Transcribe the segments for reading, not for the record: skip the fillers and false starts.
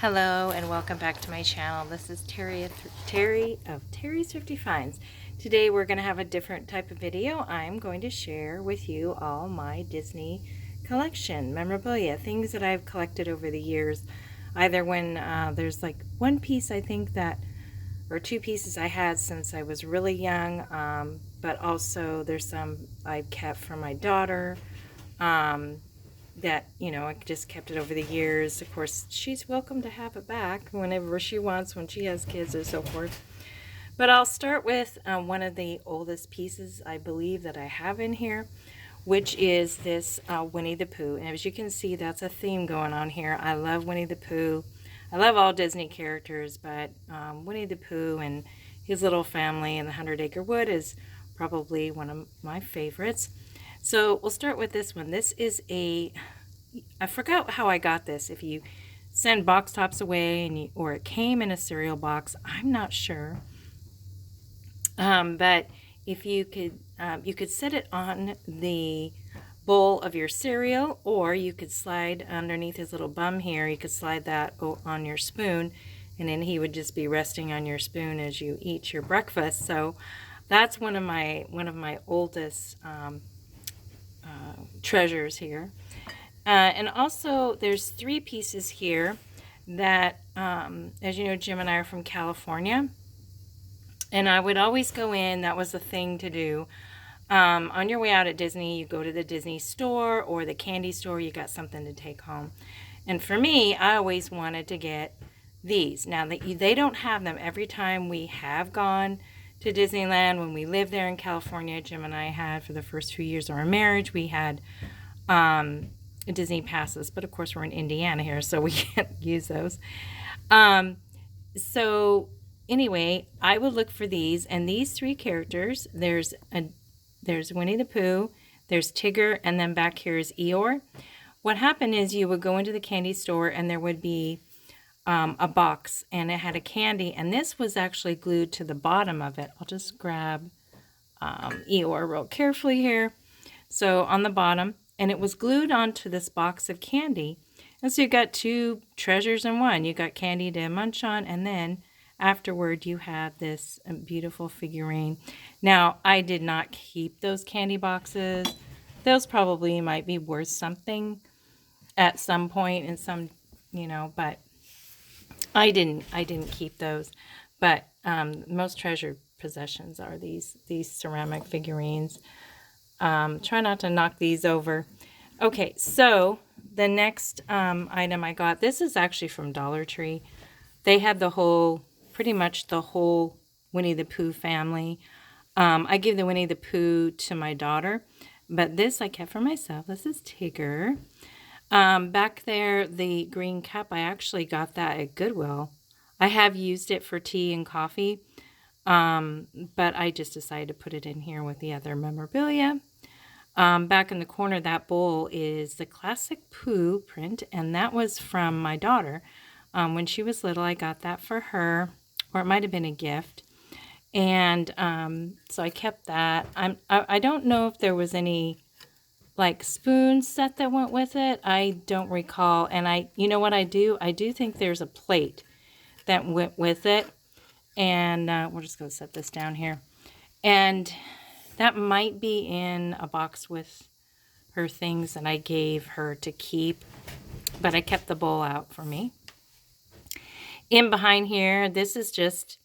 Hello and welcome back to my channel. This is Terry of Terry's Thrifty Finds. Today we're going to have a different type of video. I'm going to share with you all my Disney collection, memorabilia, things that I've collected over the years. Either when there's like one piece I think that, or two pieces I had since I was really young, but also there's some I've kept for my daughter. That, I just kept it over the years. Of course, she's welcome to have it back whenever she wants, when she has kids or so forth. But I'll start with one of the oldest pieces I believe that I have in here, which is this Winnie the Pooh. And as you can see, that's a theme going on here. I love Winnie the Pooh. I love all Disney characters, but Winnie the Pooh and his little family in the 100-Acre Wood is probably one of my favorites. So we'll start with this one. This is I forgot how I got this. If you send box tops away or it came in a cereal box, I'm not sure. But if you could set it on the bowl of your cereal, or you could slide underneath his little bum here. You could slide that on your spoon, and then he would just be resting on your spoon as you eat your breakfast. So that's one of my oldest treasures here. And also there's three pieces here that, as you know, Jim and I are from California, and I would always go in. That was the thing to do. On your way out at Disney, you go to the Disney store or the candy store, you got something to take home. And for me, I always wanted to get these. Now, they don't have them every time we have gone to Disneyland. When we lived there in California, Jim and I had, for the first few years of our marriage, we had Disney passes. But of course, we're in Indiana here, so we can't use those. So anyway, I would look for these, and these three characters, there's Winnie the Pooh, there's Tigger, and then back here is Eeyore. What happened is you would go into the candy store, and there would be a box, and it had a candy, and this was actually glued to the bottom of it. I'll just grab Eeyore real carefully here. So on the bottom, and it was glued onto this box of candy. And so you got two treasures in one. You got candy to munch on, and then afterward you had this beautiful figurine. Now, I did not keep those candy boxes. Those probably might be worth something at some point in some, but I didn't keep those. But most treasured possessions are these ceramic figurines. Try not to knock these over. Okay, so the next item I got, this is actually from Dollar Tree. They had pretty much the whole Winnie the Pooh family. I give the Winnie the Pooh to my daughter, but this I kept for myself. This is Tigger. Back there, the green cup, I actually got that at Goodwill. I have used it for tea and coffee, but I just decided to put it in here with the other memorabilia. Back in the corner, that bowl is the classic Pooh print, and that was from my daughter. When she was little, I got that for her, or it might have been a gift. And so I kept that. I don't know if there was any like spoon set that went with it. I don't recall. And you know what I do? I do think there's a plate that went with it. And we're just going to set this down here. And that might be in a box with her things that I gave her to keep. But I kept the bowl out for me. In behind here, this is just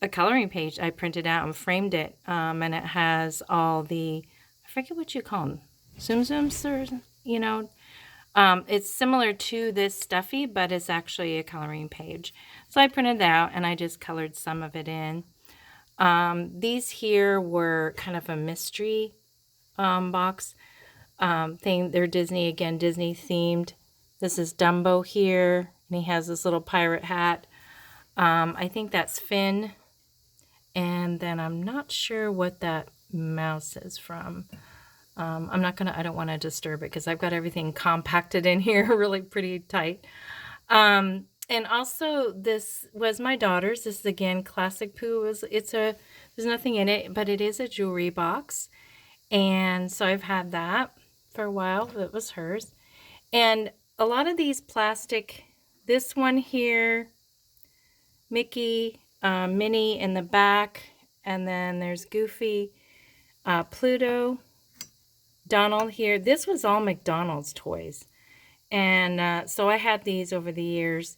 a coloring page I printed out and framed it. And it has all I forget what you call them. Zoom zooms, or, it's similar to this stuffy, but it's actually a coloring page. So I printed it out and I just colored some of it in. These here were kind of a mystery box thing. They're Disney themed. This is Dumbo here, and he has this little pirate hat. I think that's Finn. And then I'm not sure what that mouse is from. I don't want to disturb it because I've got everything compacted in here really pretty tight. And also this was my daughter's. This is again classic Pooh. There's nothing in it, but it is a jewelry box. And so I've had that for a while. That was hers. And a lot of these plastic this one here, Mickey, Minnie in the back, and then there's Goofy, Pluto, Donald here. This was all McDonald's toys. And so I had these over the years.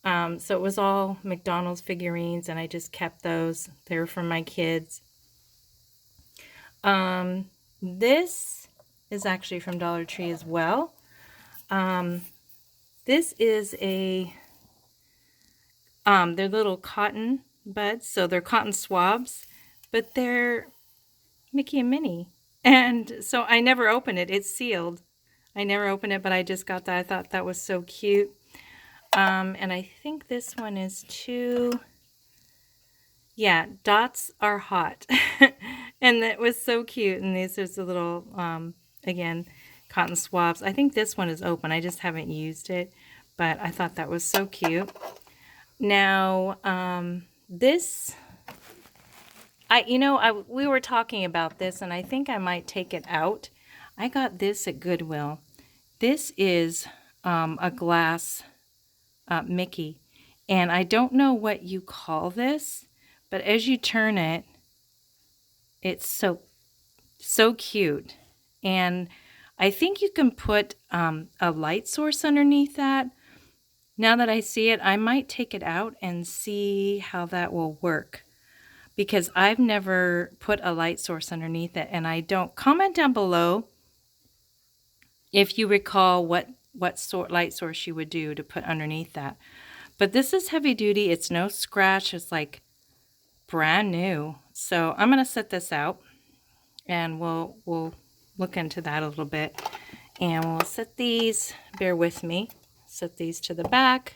So it was all McDonald's figurines, and I just kept those. They were from my kids. This is actually from Dollar Tree as well. This is they're little cotton buds, so they're cotton swabs, but they're Mickey and Minnie. And so I never open it. It's sealed. I never open it, but I just got that. I thought that was so cute. And I think this one is too, yeah, dots are hot. And it was so cute. And these are the little, again, cotton swabs. I think this one is open. I just haven't used it, but I thought that was so cute. Now, this, we were talking about this, and I think I might take it out. I got this at Goodwill. This is a glass Mickey, and I don't know what you call this, but as you turn it, it's so cute. And I think you can put a light source underneath that. Now that I see it, I might take it out and see how that will work, because I've never put a light source underneath it, and I don't. Comment down below if you recall what light source you would do to put underneath that. But this is heavy duty. It's no scratch. It's like brand new. So I'm going to set this out, and we'll look into that a little bit. And we'll set these, bear with me, set these to the back.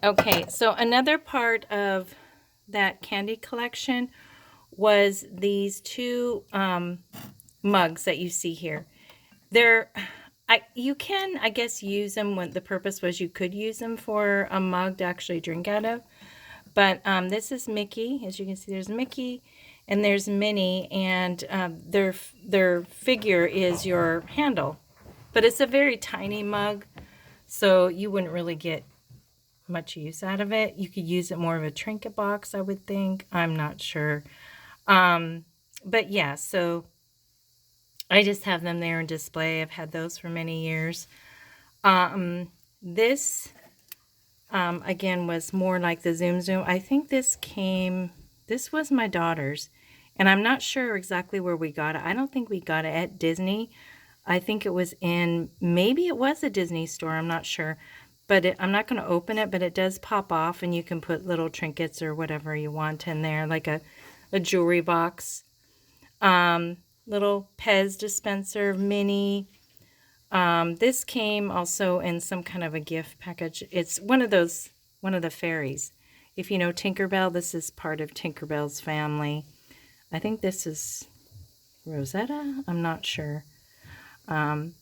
Okay, so another part of that candy collection was these two mugs that you see here. You can, I guess, use them when the purpose was you could use them for a mug to actually drink out of. But this is Mickey. As you can see, there's Mickey and there's Minnie, and their figure is your handle. But it's a very tiny mug, so you wouldn't really get much use out of it. You could use it more of a trinket box, I would think. I'm not sure. But yeah, so I just have them there in display. I've had those for many years. This, again, was more like the Zoom Zoom. I think this was my daughter's, and I'm not sure exactly where we got it. I don't think we got it at Disney. I think it was maybe it was a Disney store. I'm not sure. But I'm not going to open it, but it does pop off, and you can put little trinkets or whatever you want in there, like a jewelry box. Little Pez dispenser, Minnie. This came also in some kind of a gift package. It's one of the fairies. If you know Tinkerbell, this is part of Tinkerbell's family. I think this is Rosetta. I'm not sure. And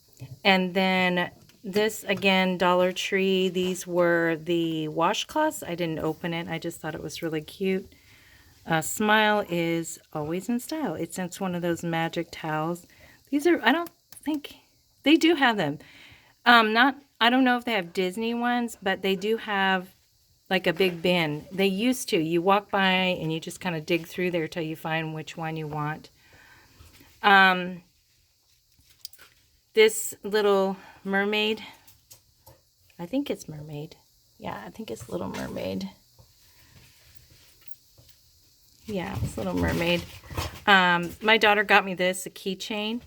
then this, again, Dollar Tree. These were the washcloths. I didn't open it. I just thought it was really cute. Smile is always in style. It's one of those magic towels. These are, I don't think, they do have them. I don't know if they have Disney ones, but they do have like a big bin. They used to. You walk by and you just kind of dig through there till you find which one you want. This little mermaid, I think it's mermaid. Yeah, I think it's Little Mermaid. Yeah, it's Little Mermaid. My daughter got me this, a keychain,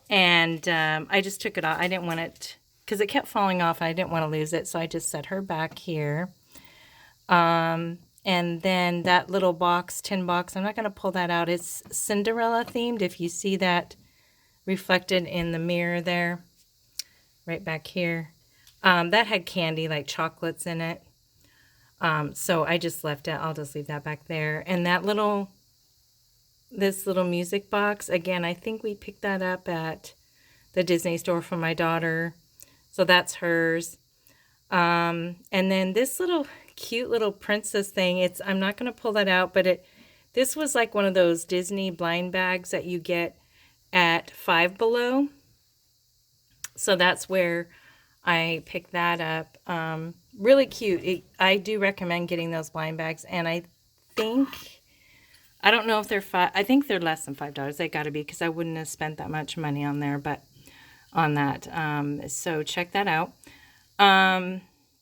and I just took it off. I didn't want it, because it kept falling off. I didn't want to lose it, so I just set her back here. And then that little box, tin box, I'm not going to pull that out. It's Cinderella themed, if you see that reflected in the mirror there, right back here. That had candy, like chocolates in it. So I just left it. I'll just leave that back there. And this little music box, again, I think we picked that up at the Disney store for my daughter. So that's hers. And then this little cute little princess thing, I'm not going to pull that out, but this was like one of those Disney blind bags that you get at Five Below. So that's where I picked that up. Really cute. I do recommend getting those blind bags, and think, I don't know if they're I think they're less than $5. They got to be, because I wouldn't have spent that much money on there, but on that. So check that out.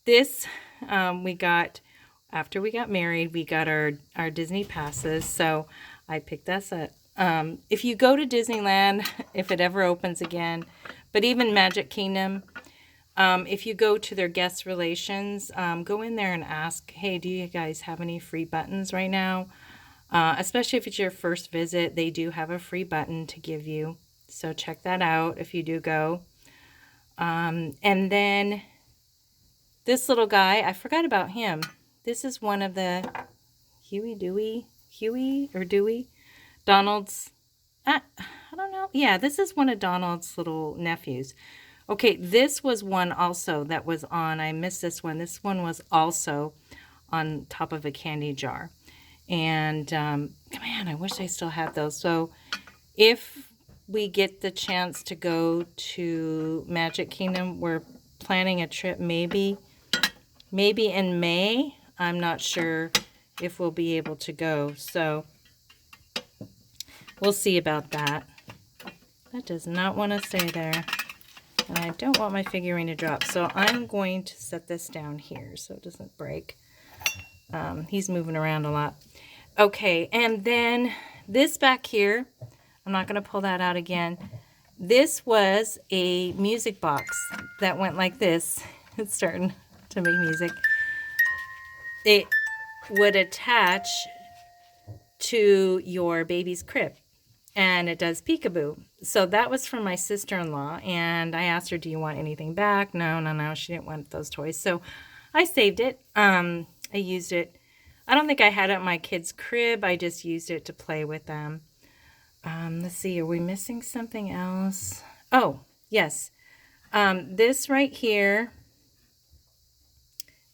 This we got after we got married. We got our Disney passes, so I picked this up. If you go to Disneyland, if it ever opens again, but even Magic Kingdom, if you go to their guest relations, go in there and ask, hey, do you guys have any free buttons right now? Especially if it's your first visit, they do have a free button to give you. So check that out if you do go. And then this little guy, I forgot about him. This is one of the Huey or Dewey, Donald's, I don't know. Yeah, this is one of Donald's little nephews. Okay, this was one also that was on, I missed this one. This one was also on top of a candy jar. And, man, I wish I still had those. So if we get the chance to go to Magic Kingdom, we're planning a trip maybe in May. I'm not sure if we'll be able to go. So we'll see about that. That does not want to stay there. And I don't want my figurine to drop. So I'm going to set this down here so it doesn't break. He's moving around a lot. Okay, and then this back here, I'm not going to pull that out again. This was a music box that went like this. It's starting to make music. It would attach to your baby's crib, and it does peekaboo. So that was from my sister-in-law, and I asked her, do you want anything back? No, she didn't want those toys. So I saved it. I used it. I don't think I had it in my kid's crib. I just used it to play with them. Let's see, are we missing something else? Oh, yes. This right here,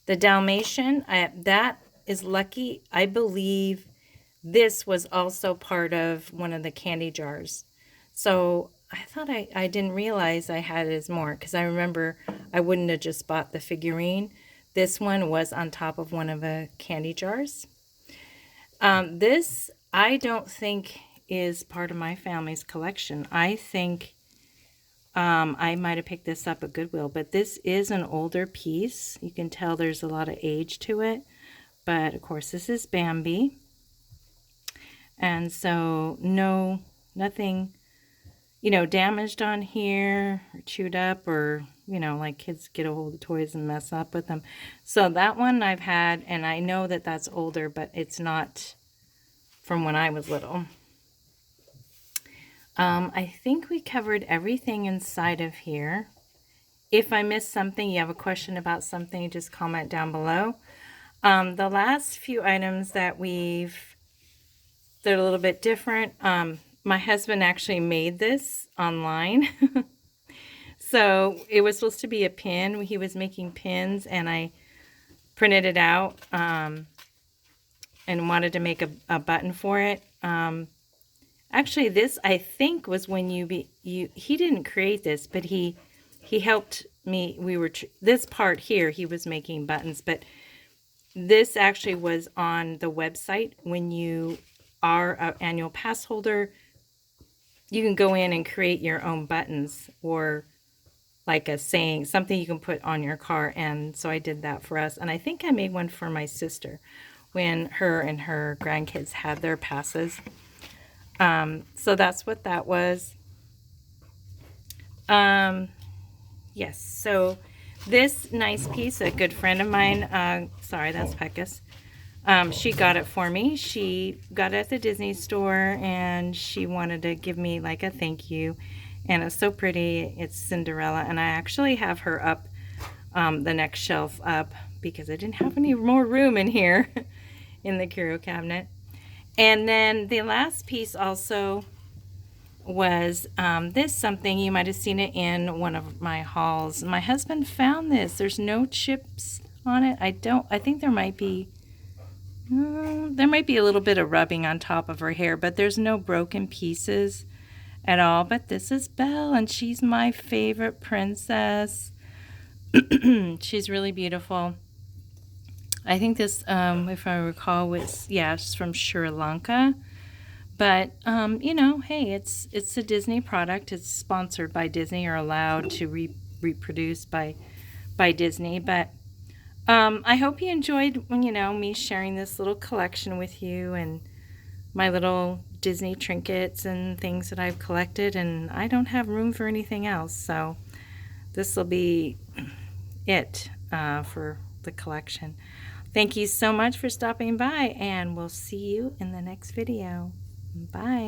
the Dalmatian, that is Lucky. I believe this was also part of one of the candy jars. So I thought I didn't realize I had it as more, because I remember I wouldn't have just bought the figurine. This one was on top of one of the candy jars. This I don't think is part of my family's collection. I think I might have picked this up at Goodwill, but this is an older piece. You can tell there's a lot of age to it. But of course, this is Bambi. And so nothing, damaged on here or chewed up, or, like kids get a hold of toys and mess up with them. So that one I've had, and I know that that's older, but it's not from when I was little. I think we covered everything inside of here. If I missed something, you have a question about something, just comment down below. The last few items that they're a little bit different. My husband actually made this online. So it was supposed to be a pin. He was making pins, and I printed it out and wanted to make a button for it. Actually, this I think was when he didn't create this, but he helped me. This part here, he was making buttons, but this actually was on the website. When you are an annual pass holder, you can go in and create your own buttons, or like a saying, something you can put on your car. And so I did that for us. And I think I made one for my sister when her and her grandkids had their passes. So that's what that was. Yes, so this nice piece, a good friend of mine, sorry, that's Peckus. She got it for me. She got it at the Disney store, and she wanted to give me like a thank you. And it's so pretty. It's Cinderella, and I actually have her up the next shelf up because I didn't have any more room in here in the curio cabinet. And then the last piece also was this, something you might have seen it in one of my hauls. My husband found this. There's no chips on it. I think there might be a little bit of rubbing on top of her hair, but there's no broken pieces at all. But this is Belle, and she's my favorite princess. She's really beautiful. I think this, if I recall, was, yeah, it's from Sri Lanka. But you know, hey, it's a Disney product. It's sponsored by Disney or allowed to reproduce by Disney. But I hope you enjoyed, you know, me sharing this little collection with you and my little Disney trinkets and things that I've collected. And I don't have room for anything else, so this will be it for the collection. Thank you so much for stopping by, and we'll see you in the next video. Bye.